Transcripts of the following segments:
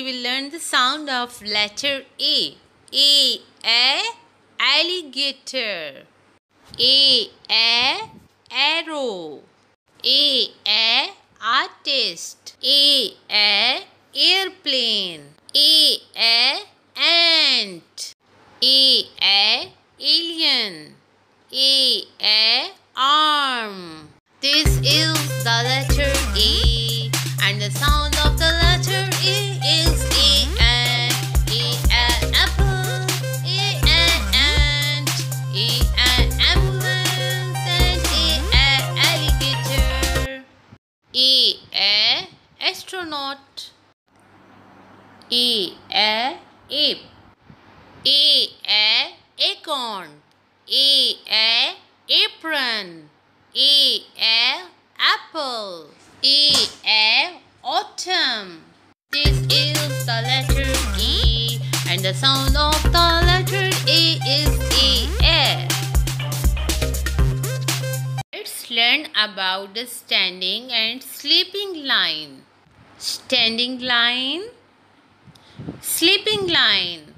will learn the sound of letter A. A, alligator. A, arrow. A, artist. A, airplane. A, ant. A, alien. A, arm. This is the letter A, and the sound of the letter A is A, apple, A, ant, A, ambulance, and A, alligator. A, astronaut. A, ape. A, acorn. A, apron. A, apple. A, autumn. This is the letter A, and the sound of the letter A is A. Let's learn about the standing and sleeping line. Standing line, sleeping line.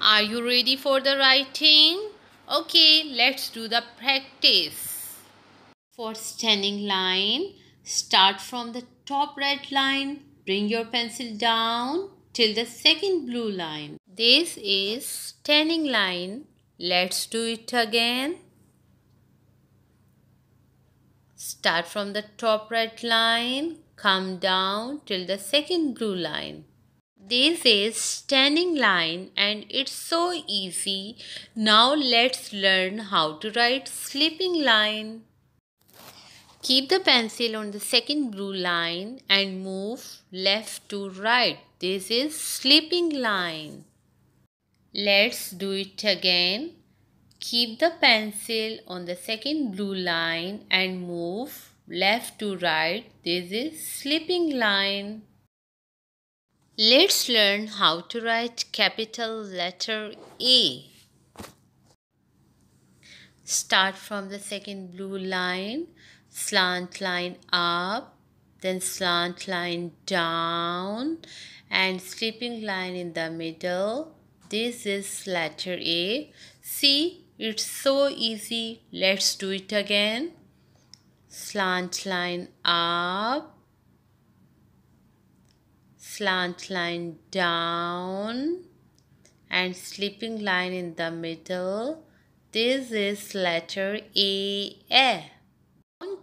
Are you ready for the writing? Okay, let's do the practice. For standing line, start from the top red line. Bring your pencil down till the second blue line. This is standing line. Let's do it again. Start from the top red line. Come down till the second blue line. This is standing line and it's so easy. Now let's learn how to write sleeping line. Keep the pencil on the second blue line and move left to right. This is sleeping line. Let's do it again. Keep the pencil on the second blue line and move left to right. This is sleeping line. Let's learn how to write capital letter A. Start from the second blue line. Slant line up, then slant line down, and sleeping line in the middle. This is letter A. See, it's so easy. Let's do it again. Slant line up, slant line down, and sleeping line in the middle. This is letter A.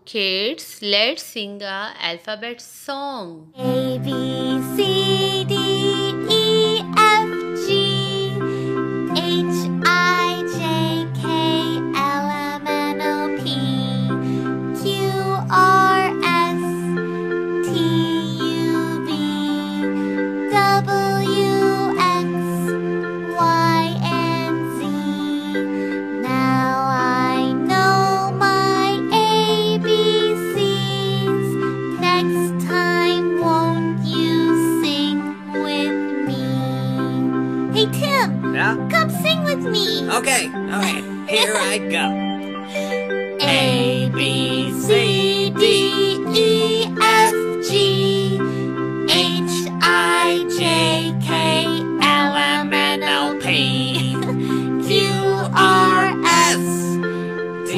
Kids, let's sing a alphabet song. A, B, C, D, E, F, G, H, I, J, K, L, M, N, O, P, Q, R, S, T, U, V, W, X, Y, and Z. Now I know my ABCs. Next time, won't you sing with me? Hey Tim, Yeah? come sing with me. Okay, here I go. A, B, C, D, E, F, G, H, I, J, K, L, M, N, O, P, Q, R, S, T,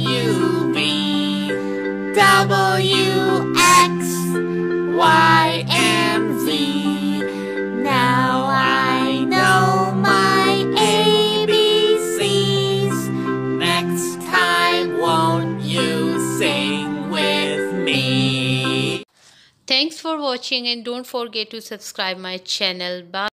U, V, W, X, Y, and Z. Now I know my ABCs. Next time, won't you sing with me? Thanks for watching and don't forget to subscribe my channel. Bye.